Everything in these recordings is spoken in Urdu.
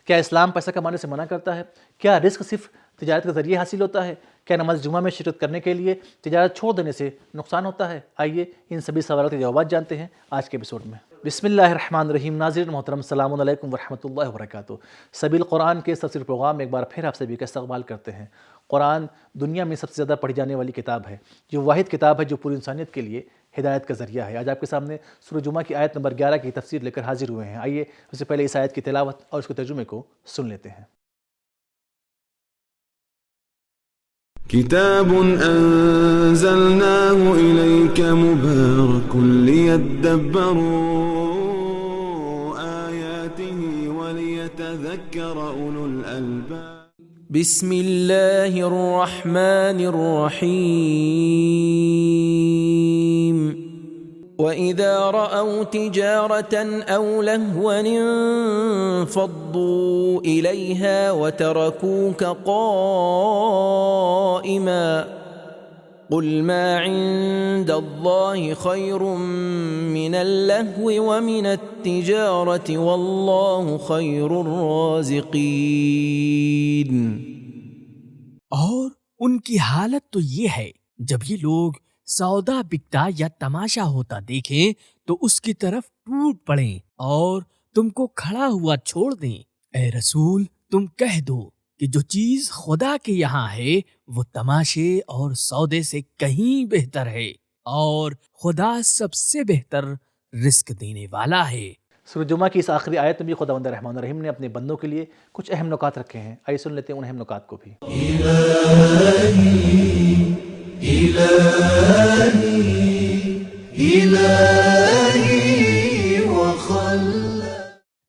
کیا اسلام پیسہ کمانے سے منع کرتا ہے؟ کیا رزق صرف تجارت کے ذریعے حاصل ہوتا ہے؟ کیا نماز جمعہ میں شرکت کرنے کے لیے تجارت چھوڑ دینے سے نقصان ہوتا ہے؟ آئیے ان سبھی سوالات کے جوابات جانتے ہیں آج کے ایپیسوڈ میں۔ بسم اللہ الرحمن الرحیم۔ ناظرین محترم، السلام علیکم ورحمۃ اللہ وبرکاتہ۔ سبیل قرآن کے تفسیر پروگرام میں ایک بار پھر آپ سبھی کا استقبال کرتے ہیں۔ قرآن دنیا میں سب سے زیادہ پڑھی جانے والی کتاب ہے، یہ واحد کتاب ہے جو پوری انسانیت کے لیے ہدایت کا ذریعہ ہے۔ آج آپ کے سامنے سورہ جمعہ کی آیت نمبر 11 کی تفسیر لے کر حاضر ہوئے ہیں۔ آئیے سب سے پہلے اس آیت کی تلاوت اور اس کے ترجمے کو سن لیتے ہیں۔ کتاب انزلناه الیک مبارک لیدبروا آیاته ولیتذکر اولو الالباب۔ بسم اللہ الرحمن الرحیم۔ وَإِذَا رَأَوْا تِجَارَةً أَوْ لَهْوًا انفَضُّوا إِلَيْهَا وَتَرَكُوكَ قَائِمًا قُلْ مَا عِندَ اللَّهِ خَيْرٌ مِّنَ اللَّهْوِ وَمِنَ التِّجَارَةِ وَاللَّهُ خَيْرُ الرَّازِقِينَ۔ اور ان کی حالت تو یہ ہے جب یہ لوگ سودا بکتا یا تماشا ہوتا دیکھیں تو اس کی طرف ٹوٹ پڑیں اور تم کو کھڑا ہوا چھوڑ دیں۔ اے رسول، تم کہہ دو کہ جو چیز خدا کے یہاں ہے وہ تماشے اور سودے سے کہیں بہتر ہے، اور خدا سب سے بہتر رزق دینے والا ہے۔ سورہ جمعہ کی اس آخری آیت میں بھی خداوند رحمان الرحیم نے اپنے بندوں کے لیے کچھ اہم نکات رکھے ہیں۔ آئیے سن لیتے ہیں ان اہم نکات کو بھی۔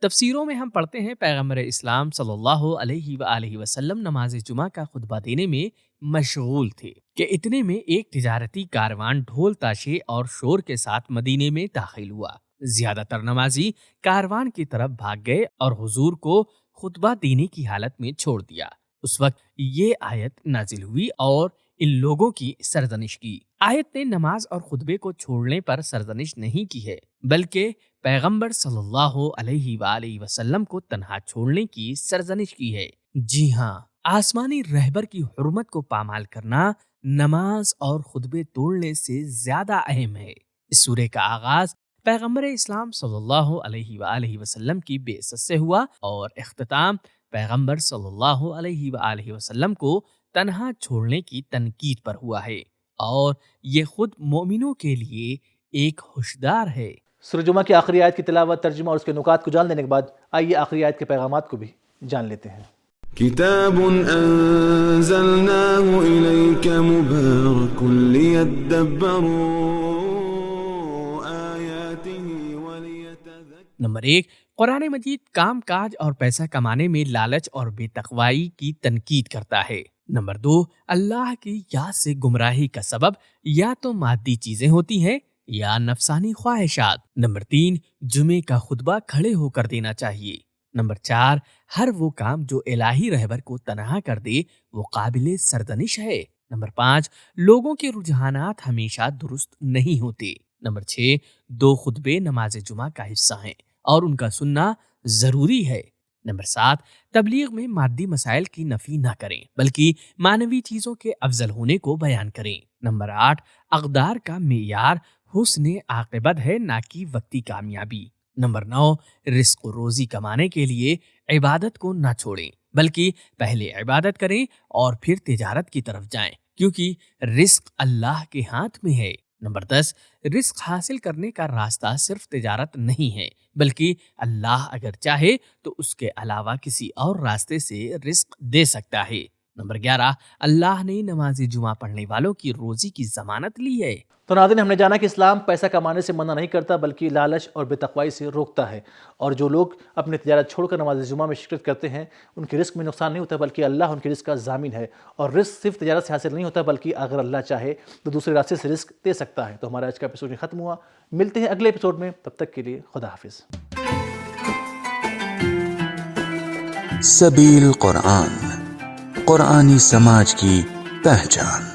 تفسیروں میں ہم پڑھتے ہیں پیغمبر اسلام صلی اللہ علیہ وآلہ وسلم نماز جمعہ کا خطبہ دینے میں مشغول تھے کہ اتنے میں ایک تجارتی کاروان ڈھول تاشے اور شور کے ساتھ مدینے میں داخل ہوا۔ زیادہ تر نمازی کاروان کی طرف بھاگ گئے اور حضور کو خطبہ دینے کی حالت میں چھوڑ دیا۔ اس وقت یہ آیت نازل ہوئی اور ان لوگوں کی سرزنش کی۔ آیت نے نماز اور خطبے کو چھوڑنے پر سرزنش نہیں کی ہے، بلکہ پیغمبر صلی اللہ علیہ وآلہ وسلم کو تنہا چھوڑنے کی سرزنش کی ہے۔ جی ہاں، آسمانی رہبر کی حرمت کو پامال کرنا نماز اور خطبے توڑنے سے زیادہ اہم ہے۔ اس سورے کا آغاز پیغمبر اسلام صلی اللہ علیہ وآلہ وسلم کی بعثت سے ہوا اور اختتام پیغمبر صلی اللہ علیہ وآلہ وسلم کو تنہا چھوڑنے کی تنقید پر ہوا ہے، اور یہ خود مومنوں کے لیے ایک ہوشدار ہے۔ سورہ جمعہ کی آخری آیت کی تلاوت، ترجمہ اور اس کے نکات کو جان لینے کے بعد آئیے آخری آیت کے پیغامات کو بھی جان لیتے ہیں۔ کتاب انزلناه الیک مبارک لیدبروا آیاته ولیتذکر۔ نمبر 1، قرآن مجید کام کاج اور پیسہ کمانے میں لالچ اور بے تقوائی کی تنقید کرتا ہے۔ نمبر 2، اللہ کی یاد سے گمراہی کا سبب یا تو مادی چیزیں ہوتی ہیں یا نفسانی خواہشات۔ نمبر 3، جمعے کا خطبہ کھڑے ہو کر دینا چاہیے۔ نمبر 4، ہر وہ کام جو الہی رہبر کو تنہا کر دے وہ قابل سرزنش ہے۔ نمبر 5، لوگوں کے رجحانات ہمیشہ درست نہیں ہوتے۔ نمبر 6، 2 خطبے نماز جمعہ کا حصہ ہیں اور ان کا سننا ضروری ہے۔ نمبر 7، تبلیغ میں مادی مسائل کی نفی نہ کریں بلکہ معنوی چیزوں کے افضل ہونے کو بیان کریں۔ نمبر 8، اقدار کا معیار حسن عاقبت ہے نہ کہ وقتی کامیابی۔ نمبر 9، رزق و روزی کمانے کے لیے عبادت کو نہ چھوڑیں بلکہ پہلے عبادت کریں اور پھر تجارت کی طرف جائیں، کیونکہ رزق اللہ کے ہاتھ میں ہے۔ نمبر 10، رزق حاصل کرنے کا راستہ صرف تجارت نہیں ہے بلکہ اللہ اگر چاہے تو اس کے علاوہ کسی اور راستے سے رزق دے سکتا ہے۔ نمبر 11، اللہ نے نماز جمعہ پڑھنے والوں کی روزی کی ضمانت لی ہے۔ تو ناظرین، ہم نے جانا کہ اسلام پیسہ کمانے سے منع نہیں کرتا بلکہ لالچ اور بے تقوائی سے روکتا ہے، اور جو لوگ اپنی تجارت چھوڑ کر نماز جمعہ میں شرکت کرتے ہیں ان کے رزق میں نقصان نہیں ہوتا بلکہ اللہ ان کے رزق کا ضامن ہے، اور رزق صرف تجارت سے حاصل نہیں ہوتا بلکہ اگر اللہ چاہے تو دوسرے راستے سے رزق دے سکتا ہے۔ تو ہمارا آج کا ایپیسوڈ ختم ہوا، ملتے ہیں اگلے ایپیسوڈ میں، تب تک کے لیے خدا حافظ۔ سبیل قرآن، قرآنی سماج کی پہچان۔